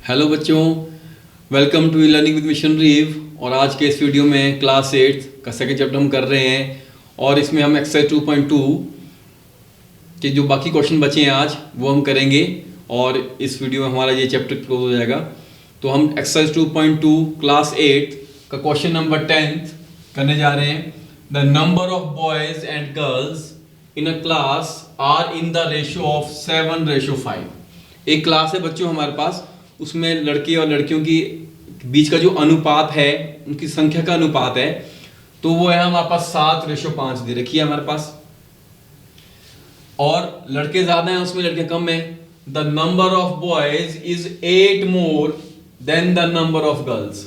Hello बच्चों, welcome to learning with mission रीव। और आज के इस वीडियो में क्लास 8 का सेकंड चैप्टर हम कर रहे हैं और इसमें हम एक्सरसाइज 2.2 के जो बाकी क्वेश्चन बचे हैं आज वो हम करेंगे और इस वीडियो में हमारा ये चैप्टर क्लोज हो जाएगा। तो हम एक्सरसाइज 2.2 क्लास 8 का क्वेश्चन नंबर 10 करने जा रहे हैं। The number of boys and girls in a class are in the ratio of 7:5। एक क्लास है बच्चों हमारे पास, उसमें लड़के और लड़कियों की बीच का जो अनुपात है, उनकी संख्या का अनुपात है, तो वो है हमारे पास 7:5 दे रखी है हमारे पास। और लड़के ज्यादा हैं उसमें लड़कियां कम है। The number of boys is 8 more than the number of girls.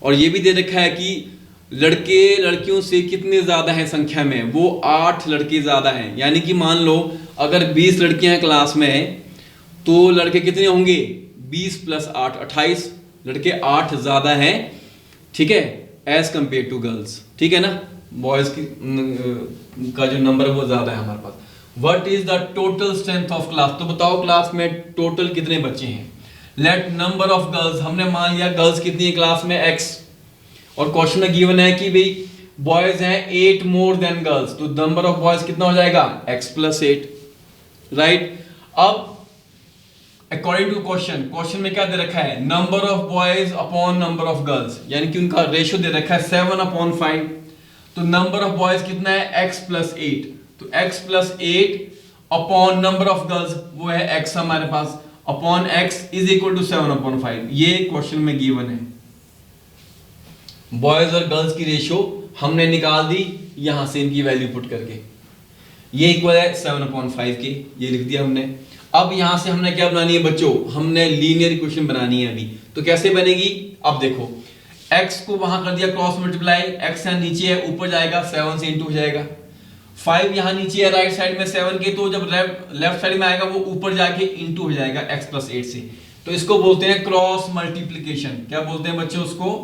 और ये भी दे रखा है कि लड़के लड़कियों से कितने ज्यादा हैं संख्या में, वो 8 लड़के ज्यादा हैं। यानी कि मान लो अगर 20 लड़कियां हैं क्लास में तो लड़के कितने होंगे, 20 + 8 28। लड़के 8 ज्यादा हैं, ठीक है, एज कंपेयर टू गर्ल्स। ठीक है ना, बॉयज की का जो नंबर है वो ज्यादा है हमारे पास। What is the total strength of class? तो बताओ क्लास में टोटल कितने बच्चे हैं। लेट नंबर ऑफ गर्ल्स, हमने मान लिया गर्ल्स कितनी है क्लास में, x। और क्वेश्चन में गिवन है कि भाई बॉयज हैं 8 मोर देन गर्ल्स, तो नंबर ऑफ बॉयज कितना हो जाएगा, x + 8, राइट। अब अकॉर्डिंग टू क्वेश्चन में क्या दे रखा है, number of boys upon number of girls, यानी कि उनका रेशियो दे रखा है 7/5। तो नंबर ऑफ बॉयज कितना है, x + 8। तो x + 8 upon number of girls वो है x हमारे पास, upon x is equal to 7/5। ये क्वेश्चन में गिवन है। बॉयज और गर्ल्स की रेशियो हमने निकाल दी यहां से इनकी वैल्यू पुट करके, ये इक्वल है 7/5 के, ये लिख दिया हमने। अब यहां से हमने क्या बनानी है बच्चों, हमने लीनियर इक्वेशन बनानी है अभी। तो कैसे बनेगी, अब देखो x को वहां कर दिया क्रॉस मल्टीप्लाई, x यहां नीचे है ऊपर जाएगा 7 से इंटू हो जाएगा। 5 यहां नीचे है राइट साइड में 7 के, तो जब लेफ्ट साइड में आएगा वो ऊपर जाके इंटू हो जाएगा x + 8 से। तो इसको बोलते हैं क्रॉस मल्टीप्लीकेशन। क्या बोलते हैं बच्चों उसको,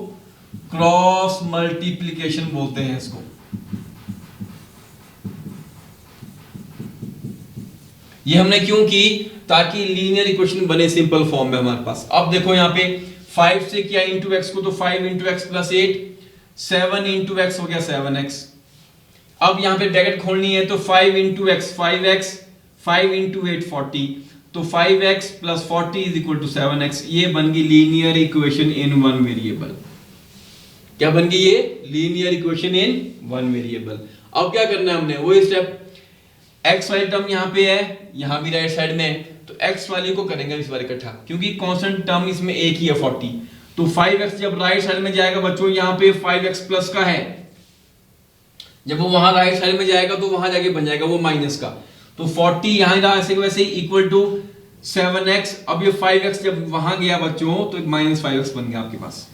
क्रॉस मल्टीप्लीकेशन बोलते हैं इसको। ये हमने क्यों की, ताकि लीनियर इक्वेशन बने सिंपल फॉर्म में हमारे पास। अब देखो यहाँ पे 5 से किया इंटू x को, तो 5 × x + 8, 7 × x हो गया 7x। अब यहाँ पे ब्रैकेट खोलनी है, तो 5 × x 5x, 5 × 8 40, तो 5x + 40 = 7x। ये बन गई linear equation in one variable. क्या बन गई ये, linear equation in one variable. अब क्या करना है हमने, वही स्टेप, x वाली टर्म यहाँ पे है, यहाँ भी राइट साइड में, तो x वाली को करेंगे इस बार इकट्ठा, क्योंकि कांस्टेंट टर्म इसमें एक ही है 40। तो 5x जब राइट साइड में जाएगा बच्चों, यहाँ पे 5x प्लस का है, जब वो वहां राइट साइड में जाएगा तो वहां जाके बन जाएगा वो माइनस का। तो 40 यहां रहा ऐसे वैसे इक्वल टू 7x। अब ये 5x जब वहां गया बच्चों तो -5x बन गया आपके पास।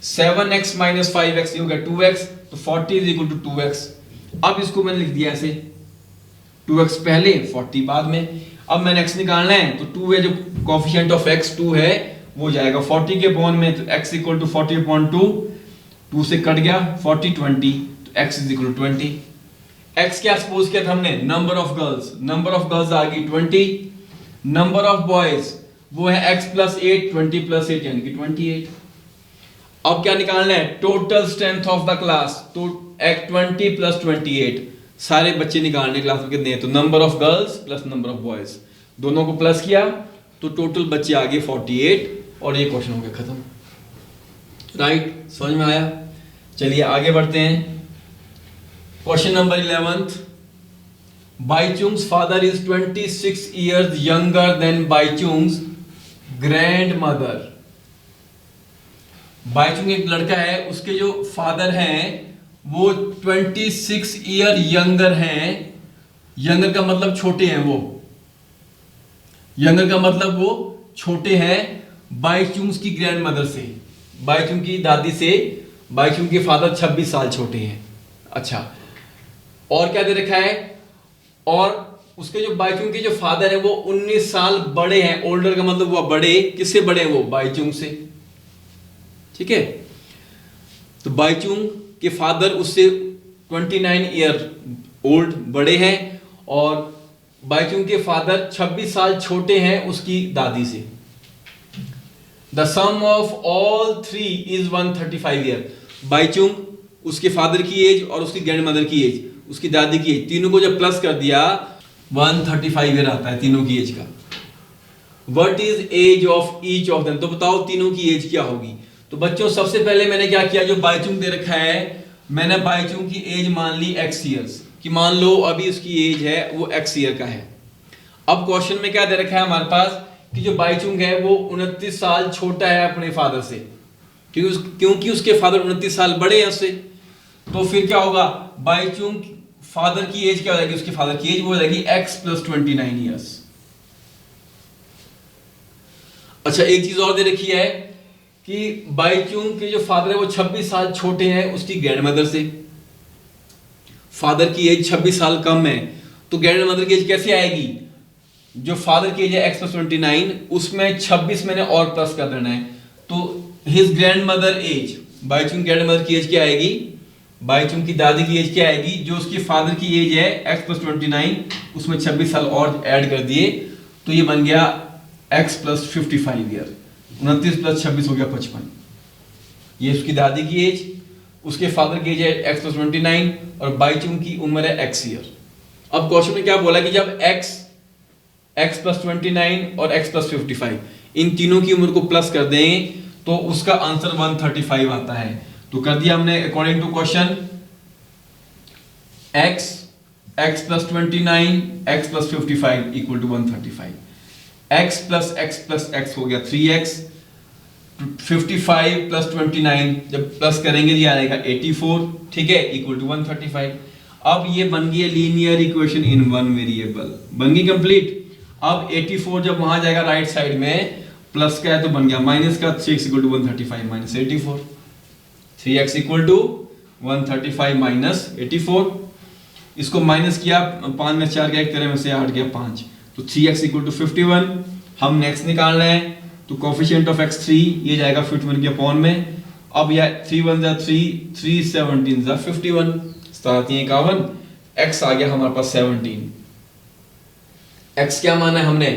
7x - 5x ये हो गया 2x, तो 40 = 2x। अब इसको मैंने लिख दिया ऐसे, 2x पहले 40 बाद में। अब मैंने x निकालना है, तो 2 है, जो कोएफिशिएंट ऑफ x 2 है वो जाएगा 40 के अपॉन में, तो x = 40/2, 2 से कट गया 40 20, तो x = 20। x क्या सपोज किया था हमने, number of girls, number of girls आ गई 20, नंबर ऑफ बॉयज वो है x + 8, 20 + 8 यानी कि 28। अब क्या निकालना है, total strength of the class, तो 20 + 28 सारे बच्चे निकालने क्लास में कितने हैं, तो number of girls plus number of boys, दोनों को प्लस किया तो टोटल बच्चे आ गए 48। और ये क्वेश्चन हो गया खत्म, राइट। समझ में आया, चलिए आगे बढ़ते हैं। Question number 11, Bhaichung's father is 26 years younger than Bhaichung's grandmother. Bhaichung एक लड़का है, उसके जो फादर हैं वो 26 ईयर यंगर हैं। यंगर का मतलब छोटे हैं, वो यंगर का मतलब वो छोटे हैं बाईचुंग्स की ग्रैंड मदर से, बाईचुंग की दादी से। बाईचुंग के फादर 26 साल छोटे हैं। अच्छा, और क्या दे रखा है, और उसके जो बाईचुंग के जो फादर है वो 19 साल बड़े हैं। ओल्डर का मतलब वो बड़े, किससे बड़े हैं वो, बाईचुंग से, ठीक है। तो बाईचुंग के फादर उससे 29 ईयर ओल्ड बड़े हैं, और बाईचुंग के फादर 26 साल छोटे हैं उसकी दादी से। The sum of all three is 135 year. Baichung, उसके फादर की एज और उसकी ग्रैंड मदर की एज, उसकी दादी की एज, तीनों को जब प्लस कर दिया 135 ईयर आता है तीनों की एज का। What is age of each of them, तो बताओ तीनों की एज क्या होगी। तो बच्चों सबसे पहले मैंने क्या किया, जो बाईचुंग दे रखा है मैंने बाईचुंग की एज मान ली x ईयर्स, कि मान लो अभी उसकी एज है वो x ईयर का है। अब क्वेश्चन में क्या दे रखा है हमारे पास कि जो बाईचुंग है वो 29 साल छोटा है अपने फादर से, क्योंकि उसके फादर 29 साल बड़े हैं उससे। तो फिर क्या होगा, बाईचुंग फादर की एज क्या हो जाएगी, उसके फादर की एज वो हो जाएगी x + 29 ईयर्स। अच्छा एक चीज और दे रखी है कि बाईचुंग के जो फादर है वो 26 साल छोटे हैं उसकी ग्रैंड मदर से। फादर की एज 26 साल कम है तो ग्रैंड मदर की एज कैसे आएगी, जो फादर की एज है x + 29 उसमें 26 मैंने और प्लस कर देना है, तो his grandmother age, Baichung grandmother की एज क्या आएगी, बाईचुंग की दादी की एज क्या आएगी, जो उसकी फादर की एज है x + 29 उसमें 26 साल और ऐड कर दिए तो ये बन गया x + 55 ईयर। 29 + 26 हो गया 55। ये उसकी दादी की एज, उसके फादर की एज है x + 29 और बाईचुंग की उम्र है x ईयर। अब क्वेश्चन में क्या बोला कि जब x + 29 और x + 55 इन तीनों की उम्र को प्लस कर दें तो उसका आंसर 135 आता है। तो कर दिया हमने according to question, x + 29 x + 55 = 135। x + x हो गया 3x, 55 + 29 जब प्लस करेंगे ये आएगा 84, ठीक है, = 135। अब ये बन गई linear equation in one variable, बन गई कंप्लीट। अब 84 जब वहां जाएगा राइट साइड में, प्लस का है तो बन गया माइनस का, 3x = 135 - 84, 3x = 135 - 84। इसको माइनस किया, 5 में 4 गया, 1 3 में से 8 गया 5, तो 3x = 51। हम नेक्स्ट निकालना है तो कोफिशिएंट ऑफ x 3, ये जाएगा 51 के अपॉन में। अब यह 3 × 1 = 3, 3 × 17 = 51, 7 × 51, x आ गया हमारे पास 17। x क्या माना है हमने,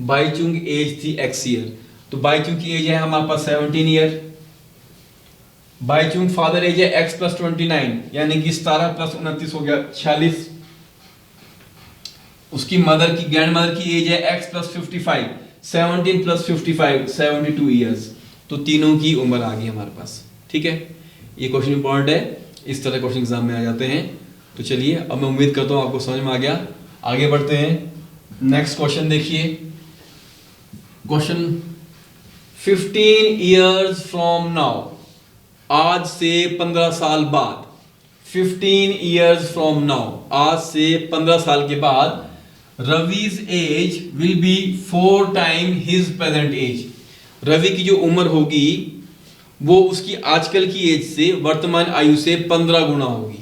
बाईचुंग एज थी x ईयर, तो बाईचुंग की एज है हमारे पास 17 ईयर। बाईचुंग फादर एज है x + 29 यानी कि 17 + 29 हो गया 46। उसकी मदर की ग्रैंड मदर की एज है x + 55, 17 + 55 72 ईयर्स। तो तीनों की उम्र आ गई हमारे पास, ठीक है। ये क्वेश्चन इंपॉर्टेंट है, इस तरह क्वेश्चन एग्जाम में आ जाते हैं। तो चलिए अब मैं उम्मीद करता हूं आपको समझ में आ गया। आगे बढ़ते हैं, नेक्स्ट क्वेश्चन देखिए। क्वेश्चन 15 ईयर्स फ्रॉम नाउ, आज से 15 साल बाद, 15 ईयर्स फ्रॉम नाउ, आज से 15 साल के बाद, Ravi's age will be 4 time his present age. Ravi की जो उम्र होगी वो उसकी आजकल की एज से, वर्तमान आयु से 15 गुना होगी,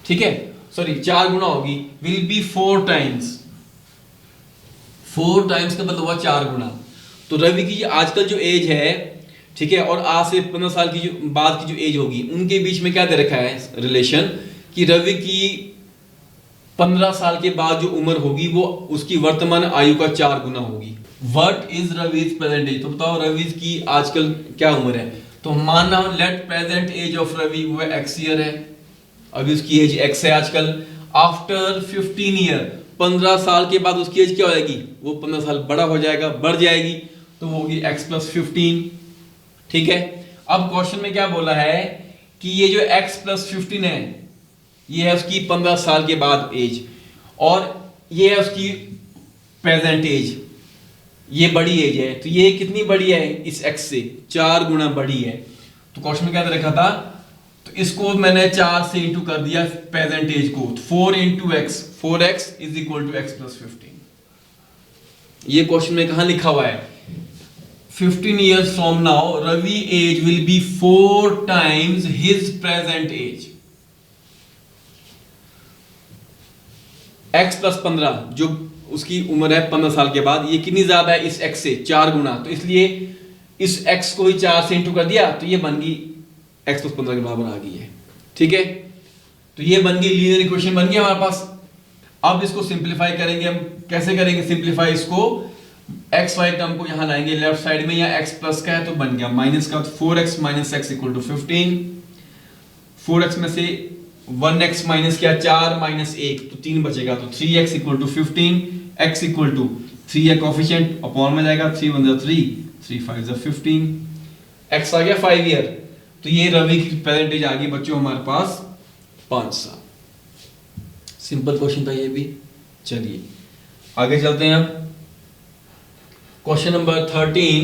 ठीक है, सॉरी 4 गुना होगी। विल बी 4 टाइम्स, 4 टाइम्स का मतलब हुआ 4 गुना। तो रवि की आजकल जो एज है, ठीक है, और आज से 15 साल की जो बाद की जो एज होगी, उनके बीच में क्या दे रखा है रिलेशन, कि रवि की 15 साल के बाद जो उम्र होगी वो उसकी वर्तमान आयु का 4 गुना होगी। व्हाट इज रवि's प्रेजेंट एज, तो बताओ रवि की आजकल क्या उम्र है। तो माना let present age of Ravi वो x ईयर है, अभी उसकी एज x है आजकल। आफ्टर 15 ईयर, 15 साल के बाद उसकी एज क्या हो जाएगी, वो 15 साल बड़ा हो जाएगा, बढ़ जाएगी, तो वो होगी x + 15, ठीक है। अब क्वेश्चन में क्या बोला है कि ये जो x + 15 है ये है उसकी 15 साल के बाद एज, और ये है उसकी प्रेजेंट एज, ये बड़ी एज है। तो ये कितनी बड़ी है इस x से, 4 गुना बड़ी है। तो क्वेश्चन में क्या दे रखा था, तो इसको मैंने 4 से इंटू कर दिया प्रेजेंट एज को, 4 × x, 4x = x + 15। ये क्वेश्चन में कहां लिखा हुआ है, 15 years from now Ravi age will be 4 times his present age. x + 15 जो उसकी उम्र है 15 साल के बाद, ये कितनी ज्यादा है इस x से, 4 गुना। तो इसलिए इस x को ही 4 से इंटू कर दिया तो ये बन गई x + 15 के बराबर आ गई है, ठीक है। तो ये बन गई लीनियर इक्वेशन, बन गई हमारे पास। अब इसको सिंप्लीफाई करेंगे हम, कैसे करेंगे सिंप्लीफाई इसको, एक्स वाई टर्म को यहां लाएंगे लेफ्ट साइड में, या एक्स प्लस का है तो बन गया माइनस का, तो 4x minus x equal to 15। 4x में से 1x माइनस किया 4 माइनस 1 तो 3 बचेगा, तो 3x equal to 15, x equal to 3 है कोफिशिएंट, अपॉन में जाएगा 3 1 जा 3, 3 5 जा 15, x आ गया 5 ईयर। तो ये रवि की प्रेजेंट एज आ गई बच्चों हमारे पास 5 साल। सिंपल क्वेश्चन था ये भी। चलिए आगे चलते हैं। Question number 13,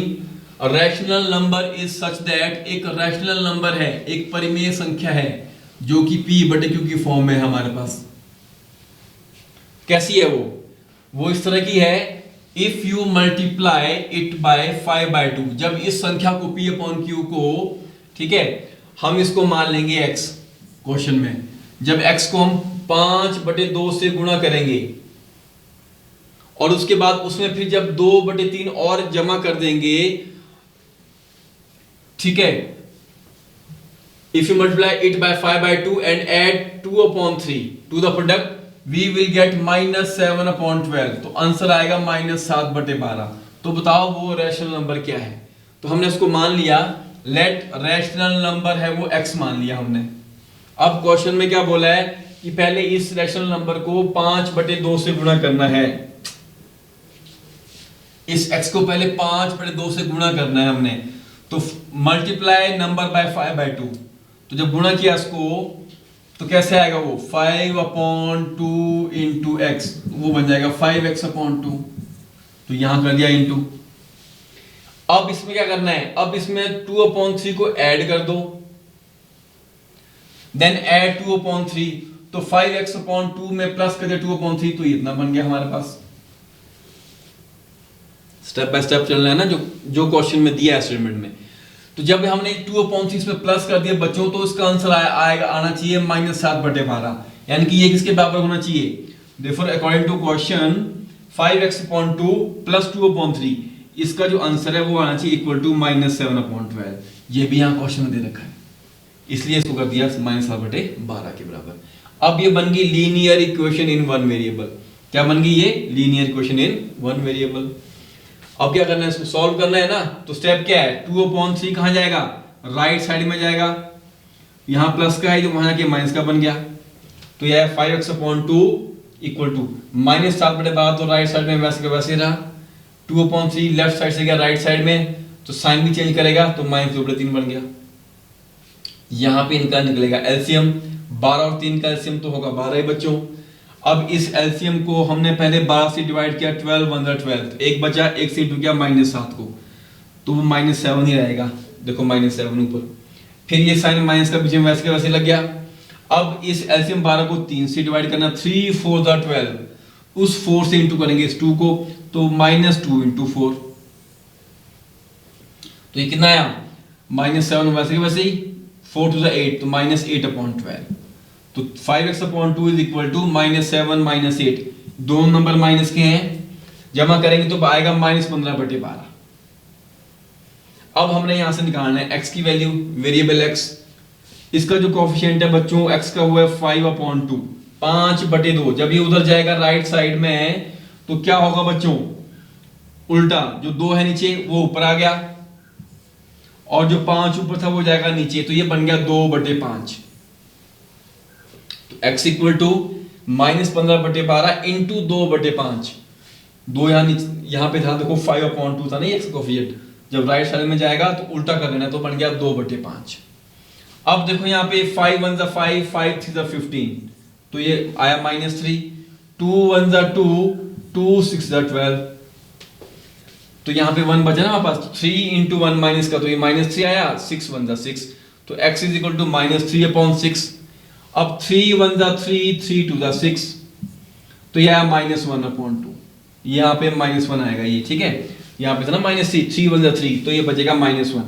rational number is such that, एक रैशनल नंबर है, एक परिमेय संख्या है जो कि p बटे q की फॉर्म में है हमारे पास। कैसी है वो इस तरह की है, if you multiply it by 5/2, जब इस संख्या को p अपॉन q को, ठीक है, हम इसको मान लेंगे x क्वेश्चन में, जब x को हम 5/2 से गुणा करेंगे और उसके बाद उसमें फिर जब 2/3 और जमा कर देंगे, ठीक है, if you multiply it by 5/2 and add 2/3 to the product we will get -7/12, तो आंसर आएगा -7/12। तो बताओ वो रैशनल नंबर क्या है। तो हमने उसको मान लिया, लेट रैशनल नंबर है वो x मान लिया हमने। अब क्वेश्चन में क्या बोला है कि पहले इस रैशनल नंबर को 5/2 से गुणा करना है, इस x को पहले 5/2 से गुणा करना है हमने, तो मल्टीप्लाई नंबर बाय 5/2, तो जब गुणा किया इसको तो कैसे आएगा वो 5/2 इंटू एक्स, वो बन जाएगा 5x/2, तो यहां कर दिया इंटू। अब इसमें क्या करना है, अब इसमें 2/3 को ऐड कर दो, देन ऐड 2/3, तो 5x/2 में प्लस कर दिया 2/3, तो इतना बन गया हमारे पास। स्टेप बाय स्टेप चलना है ना, जो क्वेश्चन में दिया है स्टेटमेंट में। तो जब हमने 2/3 में प्लस कर दिया बच्चों, तो इसका आंसर आना चाहिए -7/12, यानी कि ये किसके बराबर होना चाहिए। Therefore according to question 5x/2 plus 2/3, इसका जो आंसर है वो आना चाहिए इक्वल टू -7/12। ये भी यहाँ क्वेश्चन में दे रखा है, इसलिए इसको कर दिया -7/12 के बराबर। अब ये बन गई linear equation in one variable. क्या बन गई ये linear equation in one variable. अब क्या करना है, इसको सॉल्व करना है ना, तो स्टेप क्या है, 2/3 कहां जाएगा, राइट साइड में जाएगा, यहां प्लस का है जो वहां जाके माइनस का बन गया, तो यह है 5x/2 इक्वल टू -7/12, तो राइट साइड में वैसे का वैसे रहा, 2/3 लेफ्ट साइड से गया राइट साइड में, तो साइन भी चेंज करेगा, तो -2/3 बन गया। यहां पे इनका निकलेगा एलसीएम, 12 और 3 का एलसीएम तो होगा 12 ही बच्चों। अब इस एलसीएम को हमने पहले 12 से डिवाइड किया, 12 1 जा 12, एक बचा, एक से इंटू किया -7 को, तो वो -7 ही रहेगा, देखो -7 ऊपर, फिर ये साइन माइनस का पीछे वैसे का वैसे लग गया। अब इस एलसीएम 12 को 3 से डिवाइड करना, 3 4 जा 12, उस 4 से इंटू करेंगे इस 2 को, तो -2 इंटू 4, तो ये कितना आया -7 वैसे के वैसे ही, 4 2 जा 8, तो -8/12, तो 5x/2 इज इक्वल टू -7 -8, दोनों नंबर माइनस के हैं, जमा करेंगे तो आएगा -15/12। अब हमने यहां से निकालना है x की वैल्यू, वेरिएबल x, इसका जो कोएफिशिएंट है बच्चों x का हुआ है 5/2, 5/2, जब ये उधर जाएगा राइट साइड में, तो क्या होगा बच्चों, उल्टा, जो 2 है नीचे वो ऊपर आ गया, और जो 5 ऊपर था वो जाएगा नीचे, तो ये बन गया 2/5, x इक्वल टू -15/12 इंटू 2/5, 2 यहां पे था, देखो 5/2 था नहीं x कोएफिशिएंट, जब राइट साइड में जाएगा तो उल्टा कर देना, तो बन गया 2/5। अब देखो यहाँ पे 5 1 जा 5, 5 3 जा 15, तो ये आया -3, 2 1 जा 2, 2 6 जा 12, तो यहाँ पे 1 बचा ना हमारे पास, 3 इंटू 1 माइनस का, तो ये -3 आया, 6 1 जा 6, तो x इज इक्वल टू -3/6। अब 3 1 जा 3, 3 2 जा 6, तो यह आया -1/2, यहाँ पे -1 आएगा ये, ठीक है, यहाँ पे था ना -3, 3 1 जा 3, तो ये बचेगा -1,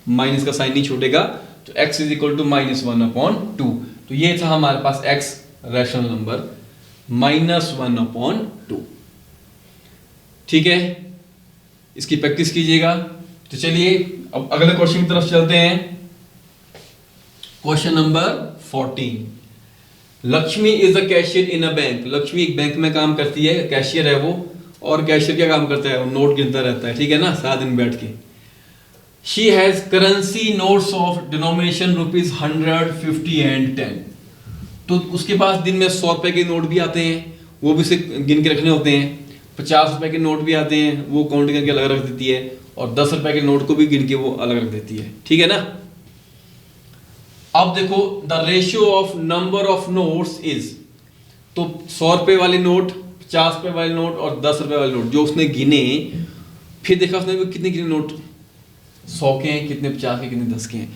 माइनस का साइन नहीं छूटेगा, तो x इज इक्वल टू -1/2, तो ये था हमारे पास x रैशनल नंबर -1/2, ठीक है, इसकी प्रैक्टिस कीजिएगा। तो चलिए अब अगले क्वेश्चन की तरफ चलते हैं। Question number 14, Lakshmi is a cashier in a bank, Lakshmi एक बैंक में काम करती है, कैशियर है वो, और कैशियर क्या काम करता है, वो नोट गिनता रहता है, ठीक है ना, सारा दिन बैठ के। She has currency notes of denomination ₹100, 50 and 10। तो उसके पास दिन में 100 रुपए के नोट भी आते हैं, वो भी उसे गिन के रखने होते हैं। 50 रुपए के नोट भी आते हैं, वो काउंट करके अलग रख देती है। और 10 रुपए के नोट को भी गिन के वो अलग रख देती है, ठीक है ना। अब देखो the ratio of number of notes is, तो 100 रुपए वाले नोट, 50 रुपए वाले नोट और 10 रुपए वाले नोट जो उसने गिने, फिर देखा उसने कितने कितने नोट 100 के हैं, कितने 50 के, कितने 10 के हैं।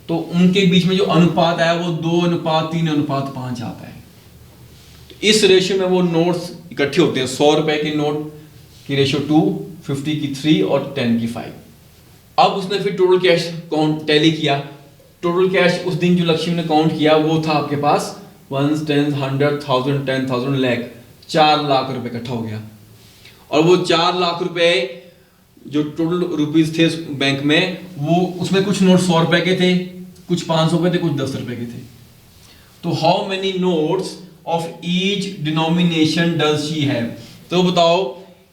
तो उनके बीच में जो अनुपात आया वो 2:3:5 आता है। तो इस रेशियो में वो नोट्स इकट्ठे होते हैं। 100 रुपए के नोट की रेशियो 2, 50 की 3 और 10 की 5। अब उसने फिर टोटल कैश काउंट टैली किया। टोटल कैश उस दिन जो लक्ष्मी ने काउंट किया वो था आपके पास 1, 10, 100, 1000, 10,000, लाख, 4 लाख रुपए इकट्ठा हो गया। और वो 4 लाख रुपए जो टोटल रुपीज थे बैंक में, वो उसमें कुछ नोट 100 रुपए के थे, कुछ 500 रुपए थे, कुछ 10 रुपए के थे। तो how many notes of each denomination does she have. तो बताओ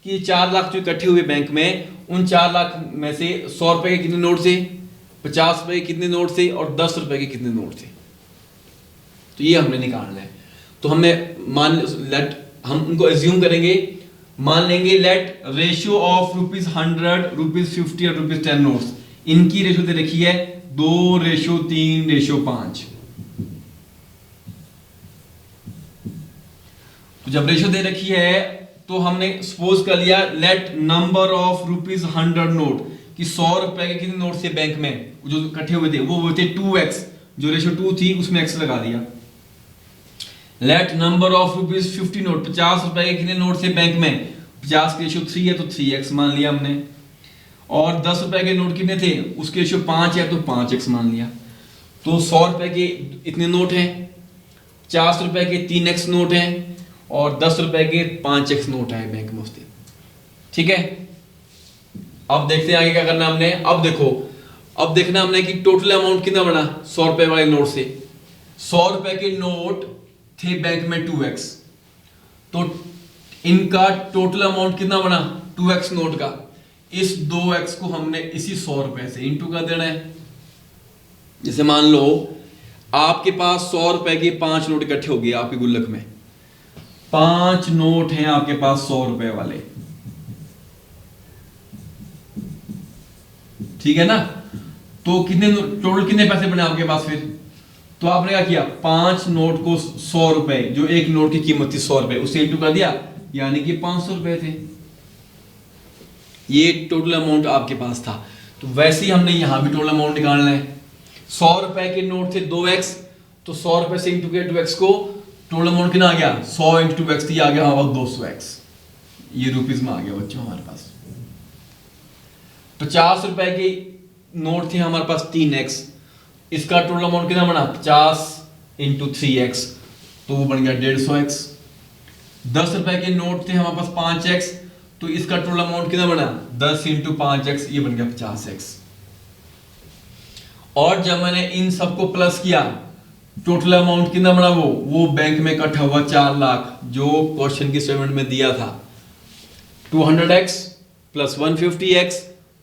कि 4 लाख जो इकट्ठे हुए बैंक में, उन 4 लाख में से 100 रुपए के कितने नोट थे, 50 रुपए के कितने नोट थे और 10 रुपए के कितने नोट थे। तो ये हमने निकालना है। तो हमने हम उनको एज्यूम करेंगे, मान लेंगे लेट रेशियो ऑफ ₹100, ₹50 और ₹10 नोट्स, इनकी रेशियो दे रखी है 2:3:5। तो जब रेशियो दे रखी है तो हमने सपोज कर लिया लेट नंबर ऑफ ₹100 नोट, कि 100 रुपए के कितने नोट थे बैंक में जो इकट्ठे हुए थे, वो थे 2x, जो रेशियो 2 थी उसमें x लगा दिया। लेट नंबर ऑफ ₹50 नोट, 50 रुपए के कितने नोट थे बैंक में, 50 के रेशियो 3 है तो 3x मान लिया हमने। और 10 रुपए के नोट कितने थे, उसके रेशियो 5 है तो 5x मान लिया। तो 100 रुपए के इतने नोट हैं, 50 रुपए के 3x नोट हैं और 10 रुपए के 5x नोट है बैंक में उसके, ठीक है। अब देखते हैं आगे क्या करना हमने। अब देखो, अब देखना हमने कि टोटल अमाउंट कितना बना 100 रुपए वाले नोट से। 100 रुपए के नोट थे बैंक में 2x, तो इनका टोटल अमाउंट कितना बना 2x नोट का। इस 2x को हमने इसी 100 रुपए से इंटू कर देना है। जैसे मान लो आपके पास 100 रुपए के 5 नोट इकट्ठे हो गए आपके गुल्लक में, 5 नोट हैं आपके पास 100 रुपए वाले, ठीक है ना। तो कितने टोटल कितने पैसे बने आपके पास फिर, तो आपने क्या किया 5 नोट को 100 रुपए, जो एक नोट की कीमत थी 100 रुपए, उसे इंटू कर दिया, यानी कि 500 रुपए थे। ये टोटल अमाउंट आपके पास था। तो वैसे ही हमने यहां भी टोटल अमाउंट निकालना है। 100 रुपए के नोट थे 2x, तो 100 रुपए से इंटू किया 2x को, टोटल अमाउंट कितना आ गया 100 इंटू 2x, आ गया हमारा 200x। ये रुपीज में आ गया बच्चों हमारे पास। 50 रुपए के नोट थे हमारे पास 3x, इसका टोटल अमाउंट कितना बना 50 इंटू 3x, तो वो बन गया 150x। 10 रुपए के नोट थे हमारे पास 5x, तो इसका टोटल अमाउंट कितना बना 10 इंटू 5x, ये बन गया 50x। और जब मैंने इन सबको प्लस किया, टोटल अमाउंट कितना बना वो बैंक में इकट्ठा हुआ 4 लाख, जो क्वेश्चन की स्टेटमेंट में दिया था। 200x plus 150x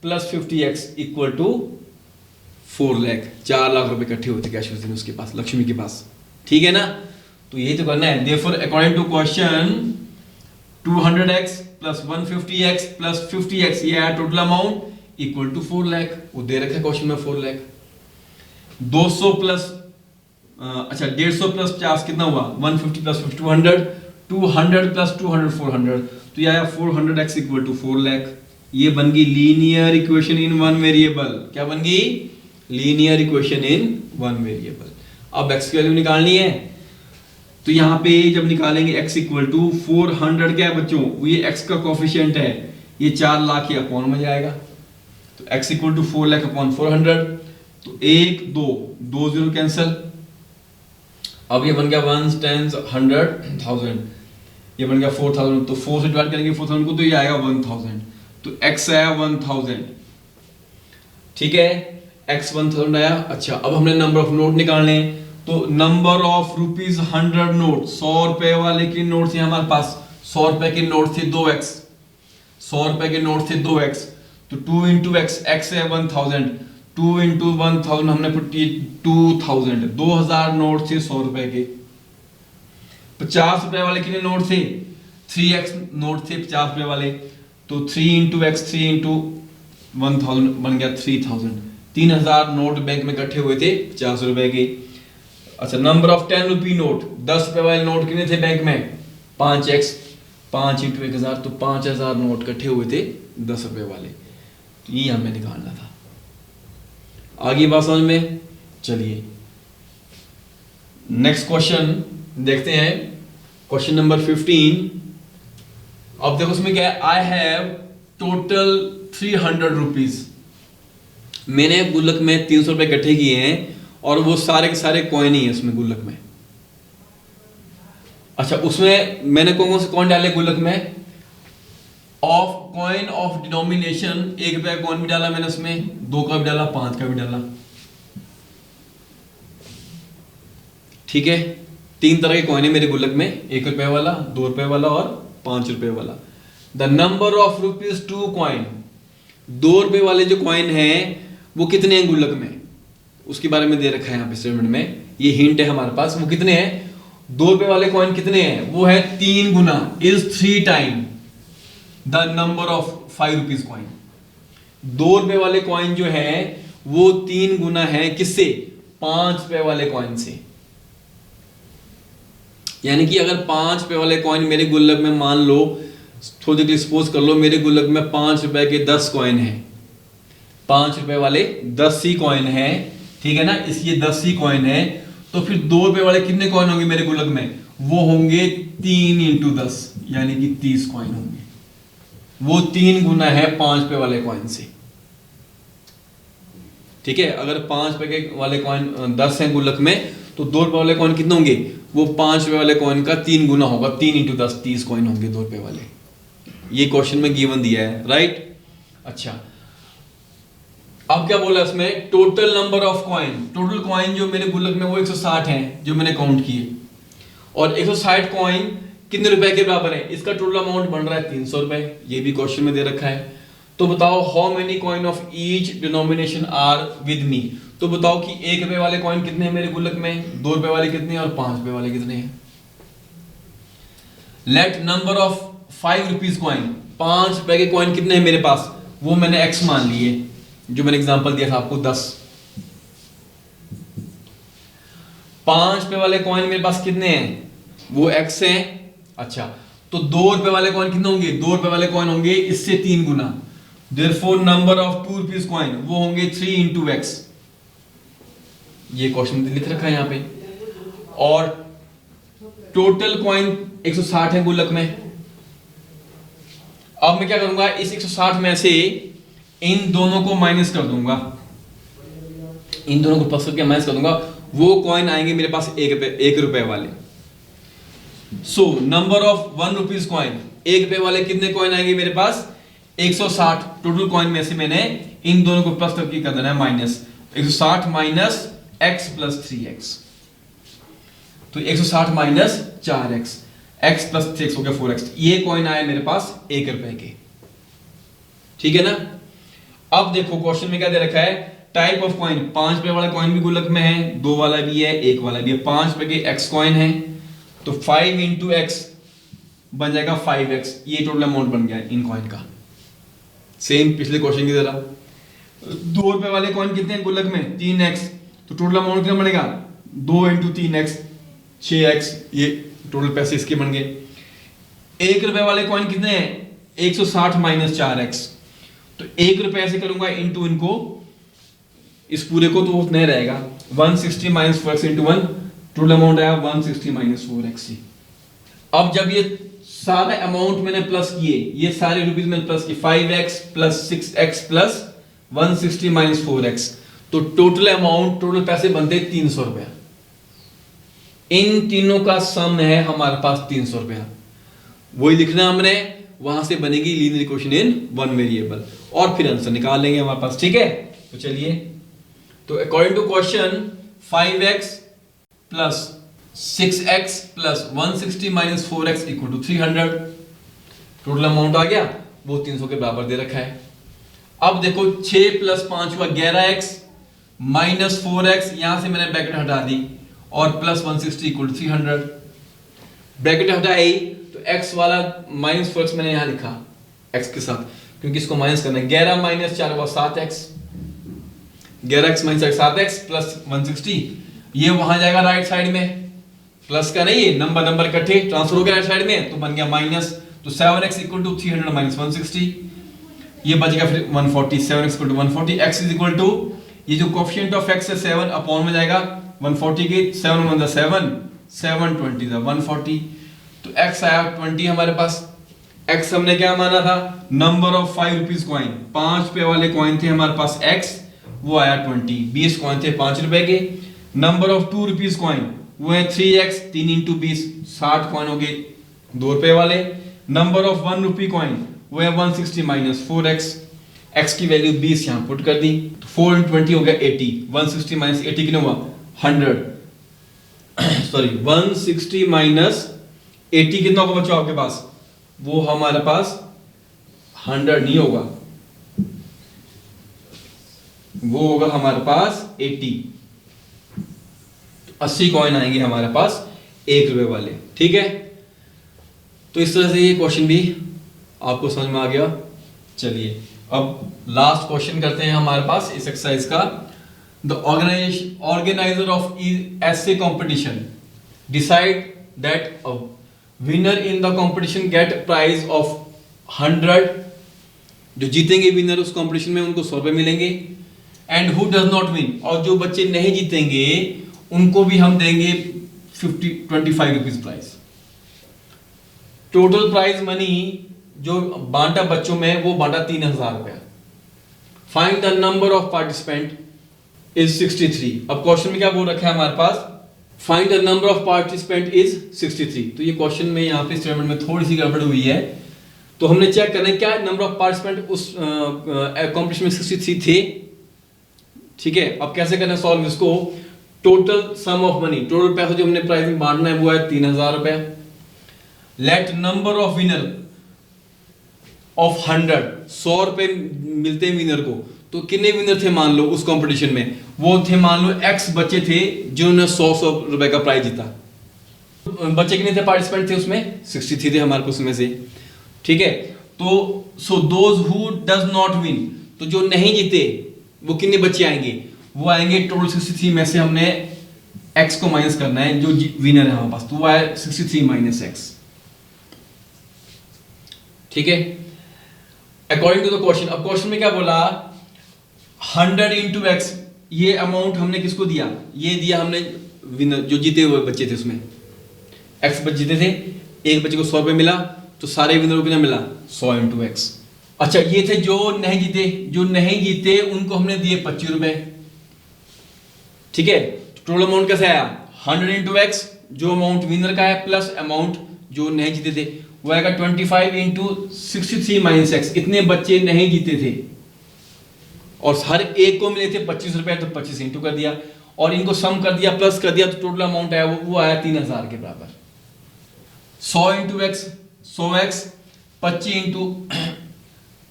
plus 50x equal to 4 lakh, 4 lakh रुपए इकट्ठे होते कैश उस दिन उसके पास, लक्ष्मी के पास, ठीक है ना। तो यही तो करना है। Therefore according to question 200x plus 150x plus 50x, ये है total amount equal to 4 lakh. वो दे रखा है क्वेश्चन में 4 लाख। 200 प्लस 150 प्लस 50 कितना हुआ 150 प्लस 50 200, 200 प्लस 200 400, तो ये आया 400x इक्वल टू 4 लाख। ये बन गई linear equation in one variable. क्या बन गई linear equation in one variable. अब x की वैल्यू निकालनी है, तो यहाँ पे जब निकालेंगे x इक्वल टू 400, क्या है बच्चों, ये x का कोफिशिएंट है, ये 4 लाख ही अपॉन में जाएगा, तो x equal to 4 lakh upon 400, तो 1 2 2 0 कैंसिल। अब ये बन गया 1 10 100 1000, ये बन गया 4000, तो 4 से डिवाइड करेंगे 4000 को, तो ये आएगा 1000, तो x आया 1000, ठीक है, x 1000 आया। अच्छा, अब हमने नंबर ऑफ नोट निकालने हैं, तो नंबर ऑफ ₹100 नोट, 100 रुपए वाले के नोट थे हमारे पास, 100 रुपए के नोट थे 2x, 100 रुपए के नोट थे 2x, तो 2 इंटू एक्स, एक्स है 1000, 2 इंटू 1000 हमने पुटी 2000, 2000 नोट थे 100 रुपए के। 50 रुपए वाले कितने नोट थे? 3x नोट थे 50 रुपए वाले, तो 3 इंटू एक्स, 3 इंटू 1000 बन गया 3000। 3000 नोट बैंक में इकट्ठे हुए थे 50 रुपए के। अच्छा, नंबर ऑफ 10 रुपी नोट, 10 रुपए वाले नोट कितने थे बैंक में? 5x, 5 इंटू 1000, तो 5000 नोट इकट्ठे हुए थे 10 रुपए वाले। तो ये हमें निकालना था। आगे बात समझ में? चलिए नेक्स्ट क्वेश्चन देखते हैं, क्वेश्चन नंबर 15। अब देखो उसमें क्या है, आई हैव टोटल 300 रुपीज। मैंने गुल्लक में 300 रुपए इकट्ठे किए हैं और वो सारे के सारे कॉइन ही है उसमें गुल्लक में। अच्छा, उसमें मैंने कौन कौन से कॉइन डाले गुल्लक में? ऑफ कॉइन ऑफ डिनोमिनेशन, 1 रुपए का कॉइन भी डाला मैंने उसमें, 2 का भी डाला, 5 का भी डाला। ठीक है, 3 तरह के कॉइन है मेरे गुल्लक में, 1 रुपए वाला, 2 रुपए वाला और 5 रुपए वाला। The number of rupees 2 coin, 2 रुपए वाले जो कॉइन है वो कितने हैं गुल्लक में, उसके बारे में दे रखा है यहाँ पे स्टेटमेंट में। ये हिंट है हमारे पास, वो कितने हैं? 2 रुपए वाले कॉइन कितने हैं? वो है 3 गुना, is 3 time the number of 5 rupees coin. 2 रुपए वाले कॉइन जो है वो 3 गुना है किससे? 5 रुपए वाले कॉइन से। यानी कि अगर 5 रुपए वाले कॉइन मेरे गुल्लक में, मान लो थोड़ी देर सपोज कर लो मेरे गुल्लक में 5 रुपए के 10 कॉइन है, 5 रुपए वाले 10 ही कॉइन है, ठीक है ना, इसलिए 10 ही कॉइन है। तो फिर 2 रुपए वाले कितने कॉइन होंगे मेरे गुल्लक में? वो होंगे 3 इंटू 10, यानी कि 30 कॉइन होंगे। वो 3 गुना है 5 रुपए वाले कॉइन से। ठीक है, अगर 5 रुपए के वाले कॉइन 10 हैं गुल्लक में, तो 2 रुपए वाले कॉइन कितने होंगे? वो 5 रुपए वाले कॉइन का 3 गुना होगा, 3 इंटू 10, 30 कॉइन होंगे 2 रुपए वाले। ये क्वेश्चन में गिवन दिया है, राइट। अच्छा, अब क्या बोला इसमें? Total number of coin, total coin जो मेरे गुल्लक में वो 160 हैं जो मैंने काउंट किए, और 160 कॉइन कितने रुपए के बराबर है? इसका टोटल अमाउंट बन रहा है 300 रुपए, ये भी क्वेश्चन में दे रखा है। तो बताओ how many coin of each denomination are with me. तो बताओ कि 1 रुपए वाले कॉइन कितने हैं मेरे गुल्लक में, 2 रुपए वाले कितने हैं और 5 रुपए वाले कितने हैं। Let number of 5 rupees coin, 5 रुपए के कॉइन कितने हैं मेरे पास, वो मैंने x मान लिए, जो मैंने एग्जांपल दिया था आपको 10। 5 रुपए वाले कॉइन मेरे पास कितने हैं? वो x हैं। अच्छा, तो 2 रुपए वाले कॉइन कितने होंगे? 2 रुपए वाले कॉइन होंगे इससे 3 गुना। Therefore number of 2 rupees coin वो होंगे 3 इंटू एक्स। ये क्वेश्चन लिख रखा है यहाँ पे। और टोटल कॉइन 160 है गुल्लक में। अब मैं क्या करूंगा, इस 160 में से इन दोनों को माइनस कर दूंगा, इन दोनों को प्लस करके माइनस कर दूंगा, वो कॉइन आएंगे मेरे पास 1 रुपए वाले। So number of 1 rupees coin, 1 रुपए वाले कितने कॉइन आएंगे मेरे पास? 160। टोटल कॉइन में से मैंने इन दोनों को प्लस करके कर देना है minus. 160 minus x plus 3x, तो 160 minus 4x, x plus 3x हो गया 4x। ये कॉइन आए मेरे पास 1 रुपए के, ठीक है ना। अब देखो क्वेश्चन में क्या दे रखा है, टाइप ऑफ कॉइन। 5 रुपए वाला कॉइन भी गुल्लक में है, 2 वाला भी है, 1 वाला भी है। 5 रुपए के x कॉइन है, तो 5 इंटू एक्स बन जाएगा 5x। ये टोटल अमाउंट बन गया इन कॉइन का, सेम पिछले क्वेश्चन की तरह। 2 रुपए वाले कॉइन कितने हैं गुल्लक में? 3x, तो टोटल अमाउंट कितना बनेगा? 2 इंटू 3x 6x, ये टोटल पैसे इसके बन गए। 1 रुपए वाले कॉइन कितने हैं? 160 माइनस 4x, तो 1 रुपए ऐसे करूंगा इंटू इनको, इस पूरे को, तो उतना ही रहेगा 160 minus 4x into 1, total amount आया 160 माइनस 4x। अब जब ये सारे अमाउंट मैंने प्लस किए, ये सारे रुपीज मैंने प्लस किए, 5x plus 6x plus 160 minus 4x, तो टोटल अमाउंट, टोटल पैसे बनते 300 रुपया। इन तीनों का सम है हमारे पास 300 रुपया, वही लिखना हमने, वहां से बनेगी linear equation in one variable, और फिर आंसर निकाल लेंगे हमारे पास, ठीक है। तो चलिए, तो according to question 5x plus 6x plus 160 minus 4x equal to 300, total amount आ गया वो 300 के बराबर दे रखा है। अब देखो 6 + 5 हुआ 11x माइनस 4x, यहां से मैंने ब्रैकेट हटा दी, और प्लस 160 = 300। ब्रैकेट हटाई तो x वाला माइनस 4x मैंने यहां लिखा x के साथ, क्योंकि इसको माइनस करना है। 11 - 4 हुआ 7x, 11x - 7x प्लस 160, ये वहां जाएगा राइट साइड में, प्लस का नहीं है, नंबर इकट्ठे ट्रांसफर हो गया राइट साइड में, तो बन गया माइनस। तो 7x = 300 - 160, ये बच गया फिर 140। 7x = 140, x = ये जो कोएफिशिएंट ऑफ x है 7 अपॉन में जाएगा 140 के, 7 × 7 7 20 140, तो x आया 20 हमारे पास। x हमने क्या माना था, नंबर ऑफ 5 रुपीज कॉइन, 5 रुपए वाले कॉइन थे हमारे पास x, वो आया 20। 20 कॉइन थे 5 रुपए के। नंबर ऑफ 2 रुपीज कॉइन वो है 3x, 3 × 20, 60 कॉइन हो गए 2 रुपए वाले। नंबर ऑफ 1 रुपी कॉइन वो है 160 - 4x, x की वैल्यू 20 यहां पुट कर दी, तो 4 × 20 हो गया 80, 160 - 80 कितना हुआ 100, सॉरी 160 - 80 कितना होगा बच्चों आपके पास, वो हमारे पास 100 नहीं होगा, वो होगा हमारे पास 80, तो 80 कॉइन आएंगे हमारे पास 1 रुपए वाले। ठीक है, तो इस तरह से ये क्वेश्चन भी आपको समझ में आ गया। चलिए अब लास्ट क्वेश्चन करते हैं हमारे पास इस एक्सरसाइज का। द ऑर्गेनाइजर ऑफ ऐसे competition decide that winner in the competition get prize of 100, जो जीतेंगे विनर उस कॉम्पिटिशन में उनको 100 रुपए मिलेंगे। And who does not win, और जो बच्चे नहीं जीतेंगे उनको भी हम देंगे 25 rupees prize. Total prize money जो बांटा बच्चों में वो बांटा 3000 रुपया। Find the number of participant is 63। अब क्वेश्चन में क्या बोल रखा है हमारे पास, find the number of participant is 63। तो ये क्वेश्चन में यहाँ पे स्टेटमेंट में थोड़ी सी गड़बड़ हुई है, तो हमने चेक करना है क्या नंबर ऑफ पार्टिसिपेंट उस कॉम्पिटिशन में 63 थे। ठीक है, अब कैसे करना सॉल्व इसको, total sum of money, total पैसा जो हमने प्राइस में बांटना है वो है 3000 रुपया। Let number of winner of 100 रुपए मिलते हैं विनर को, तो कितने विनर थे मान लो उस कंपटीशन में, वो थे मान लो x बच्चे थे जिन्होंने 100 रुपए का प्राइज जीता। बच्चे कितने थे पार्टिसिपेंट थे उसमें 63 थे हमारे पास उसमें से। ठीक है, तो so those who does not win, तो जो नहीं जीते वो कितने बच्चे आएंगे, वो आएंगे टोटल 63 में से हमने x को माइनस करना है, जो विनर है हमारे पास, तो वो आया 63 - x। ठीक है, अकॉर्डिंग टू द क्वेश्चन। अब क्वेश्चन में क्या बोला, 100 × x, ये अमाउंट हमने किसको दिया, ये दिया हमने विनर जो जीते हुए बच्चे थे उसमें, x बच्चे जीते थे, एक बच्चे को 100 रुपए मिला, तो सारे विनर को कितना मिला 100 × x। अच्छा, ये थे जो नहीं जीते, जो नहीं जीते उनको हमने दिए 25 रुपए। ठीक है, टोटल अमाउंट कैसे आया 100 × x, जो अमाउंट विनर का है प्लस अमाउंट जो नहीं जीते थे, वो आएगा 25 × 63 - x। इतने बच्चे नहीं जीते थे और हर एक को मिले थे 25 रुपए, तो 25 इंटू कर दिया और इनको सम कर दिया, प्लस कर दिया, तो टोटल अमाउंट आया वो आया 3000 के बराबर। 100 × x 100x, 25 ×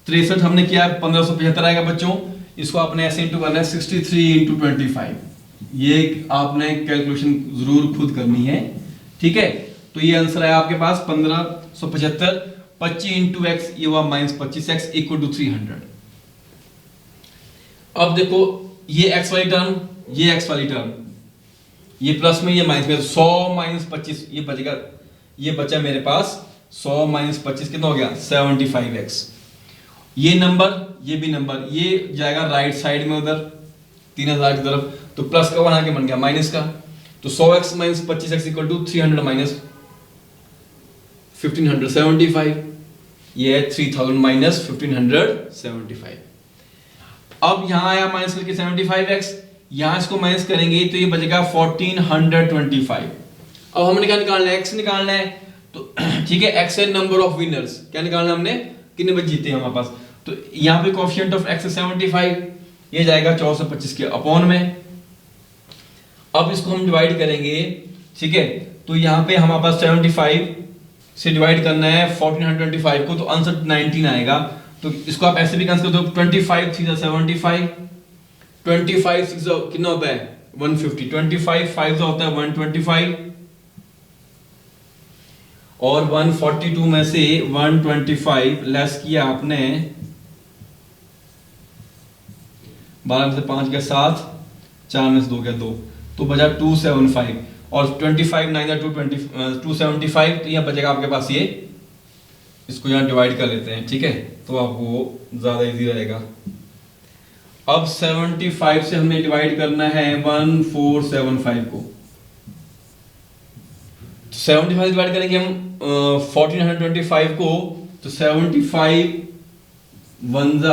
63 हमने किया 1575 आएगा बच्चों। इसको आपने ऐसे इंटू करना है 63 × 25, ये आपने कैलकुलेशन जरूर खुद करनी है। ठीक है, तो ये आंसर आया आपके पास 1575। 25 × x ये हुआ -25x = 300। अब देखो ये x वाली टर्म, ये x वाली टर्म, ये प्लस में ये माइनस में, 100 - 25 ये बचेगा, ये बचा मेरे पास 100 - 25 कितना हो गया 75x। ये नंबर ये भी नंबर, ये जाएगा राइट साइड में उधर 3000 की तरफ, तो प्लस का 1 आके बन गया माइनस का, तो 100x - 25x = 300 - 1575, ये है 3000 - 1575। अब यहां आया माइनस करके 75x, यहां इसको माइनस करेंगे तो ये बचेगा 1425। अब हमने क्या निकालना है, x निकालना है, तो ठीक है, x है नंबर ऑफ विनर्स, क्या निकालना है हमने, कितने बच्चे जीते हैं हमारे पास, तो यहाँ पे कोएफिशिएंट ऑफ x है 75, ये जाएगा 425 के अपॉन में। अब इसको हम डिवाइड करेंगे, ठीक है, तो यहाँ पे हमारे पास 75 से डिवाइड करना है 1425 को, तो आंसर 19 आएगा। तो इसको आप ऐसे भी कैंसिल कर दो, 25 3 75, 25 6 कितना होता है 150, 25 5 होता है 125, और 142 में से 125 लेस किया आपने 12 में से 5 गया 7, 4 में से 2 गया 2, तो बचा 275, और 25 9 275, तो यहाँ बचेगा आपके पास ये, इसको यहाँ डिवाइड कर लेते हैं, ठीक है, तो आपको ज्यादा इजी रहेगा। अब 75 से हमें डिवाइड करना है 1475 को, 75 डिवाइड करेंगे हम 1425 को, तो 75 1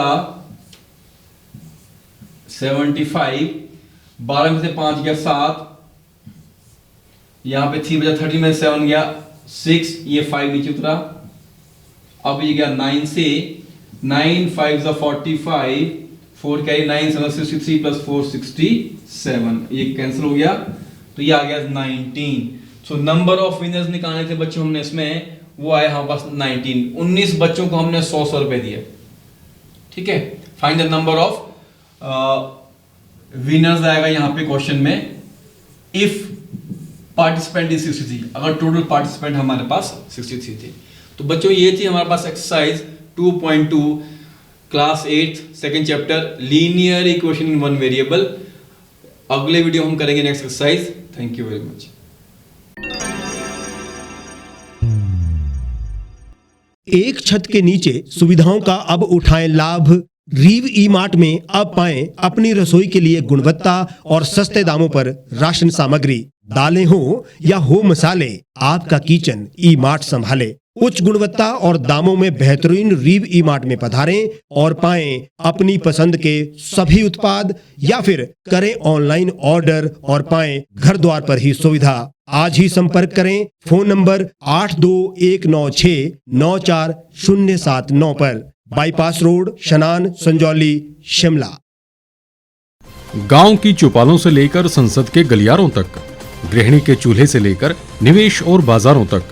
75, 12 में से 5 गया 7, यहां पे 3 बचा, 30 में 7 गया 6, ये 5 नीचे उतरा, अब ये गया 9 से, 9 5 45, 4 कैरी 9 7 63 प्लस 4 67, ये कैंसिल हो गया, तो ये आ गया 19। सो नंबर ऑफ विनर्स निकालने थे बच्चों हमने इसमें, वो आया हमारे पास 19। 19 बच्चों को हमने 100 रुपए दिए, ठीक है। Find the number of winners आएगा यहाँ पे क्वेश्चन में, इफ पार्टिसिपेंट इज 63, अगर टोटल पार्टिसिपेंट हमारे पास 63 थे। तो बच्चों ये थी हमारे पास exercise 2.2 class 8 second chapter linear equation in one variable. अगले वीडियो हम करेंगे next exercise. Thank you very much. एक छत के नीचे सुविधाओं का अब उठाएं लाभ। रीव ई मार्ट में अब पाएं अपनी रसोई के लिए गुणवत्ता और सस्ते दामों पर राशन सामग्री। दालें हो या हो मसाले, आपका किचन ई मार्ट संभाले। उच्च गुणवत्ता और दामों में बेहतरीन रीव ई मार्ट में पधारें और पाएं अपनी पसंद के सभी उत्पाद, या फिर करें ऑनलाइन ऑर्डर और पाएं घर द्वार पर ही सुविधा। आज ही संपर्क करें फोन नंबर 8219694079 पर, बाईपास रोड, शनान, संजौली, शिमला। गांव की चौपालों से लेकर संसद के गलियारों तक, गृहिणी के चूल्हे से लेकर निवेश और बाजारों तक,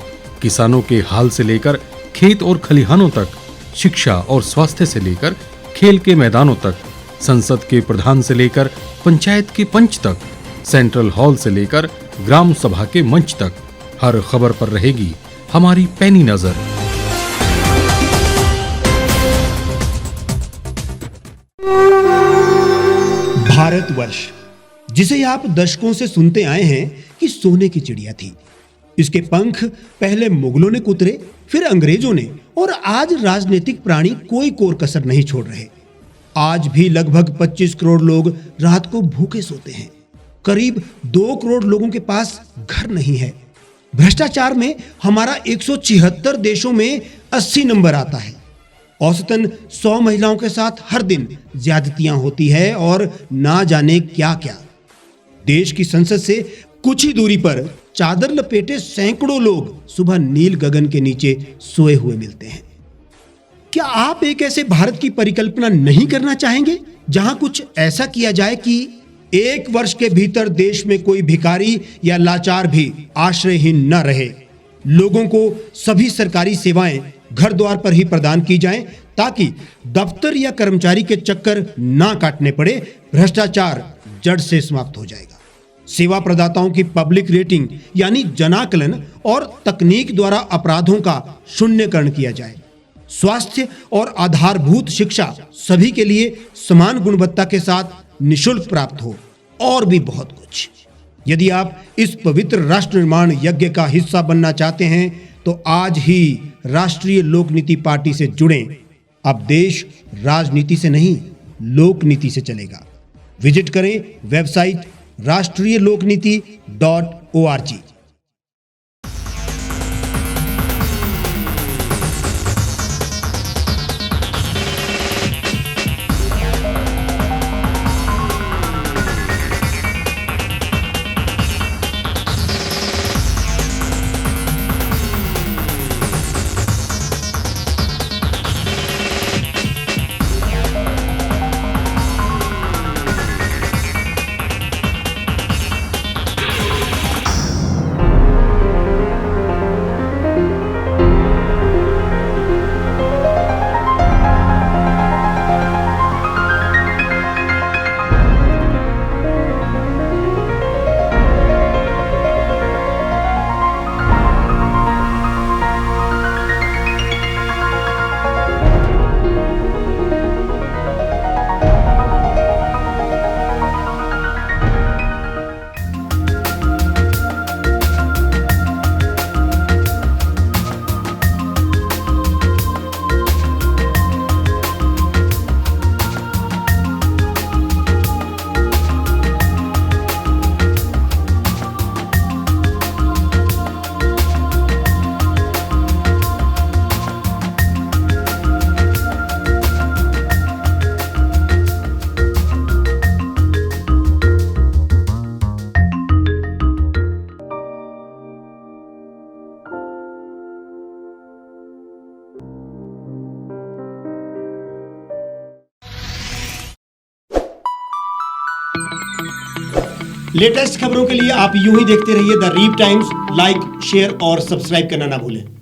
किसानों के हाल से लेकर खेत और खलिहानों तक, शिक्षा और स्वास्थ्य से लेकर खेल के मैदानों तक, संसद के प्रधान से लेकर पंचायत के पंच तक, सेंट्रल हॉल से लेकर ग्राम सभा के मंच तक, हर खबर पर रहेगी हमारी पैनी नजर। भारतवर्ष, जिसे आप दशकों से सुनते आए हैं कि सोने की चिड़िया थी। इसके पंख पहले मुगलों ने कुतरे, फिर अंग्रेजों ने, और आज राजनीतिक प्राणी कोई कोर कसर नहीं छोड़ रहे। आज भी लगभग 25 करोड़ लोग रात को भूखे सोते हैं। करीब 2 करोड़ लोगों के पास घर नहीं है। भ्रष्टाचार में हमारा 176 देशों में 80 नंबर आता है। औसतन 100 महिलाओं के साथ हर दिन ज्यादतियां होती है और ना जाने क्या क्या। देश की संसद से कुछ ही दूरी पर चादर लपेटे सैकड़ों लोग सुबह नील गगन के नीचे सोए हुए मिलते हैं। क्या आप एक ऐसे भारत की परिकल्पना नहीं करना चाहेंगे जहां कुछ ऐसा किया जाए कि 1 वर्ष के भीतर देश में कोई भिखारी या लाचार भी आश्रयहीन न रहे? लोगों को सभी सरकारी सेवाएं घर द्वार पर ही प्रदान की जाएं, ताकि दफ्तर या कर्मचारी के चक्कर ना काटने पड़े। भ्रष्टाचार जड़ से समाप्त हो जाएगा। सेवा प्रदाताओं की पब्लिक रेटिंग यानी जनाकलन और तकनीक द्वारा अपराधों का शून्यकरण किया जाए। स्वास्थ्य और आधारभूत शिक्षा सभी के लिए समान गुणवत्ता के साथ निशुल्क प्राप्त हो, और भी बहुत कुछ। यदि आप इस पवित्र राष्ट्र निर्माण यज्ञ का हिस्सा बनना चाहते हैं तो आज ही राष्ट्रीय लोक नीति पार्टी से जुड़ें। अब देश राजनीति से नहीं, लोक नीति से चलेगा। विजिट करें वेबसाइट rashtriyalokniti.org। लेटेस्ट खबरों के लिए आप यूं ही देखते रहिए the reap times. Like, share और सब्सक्राइब करना ना भूलें।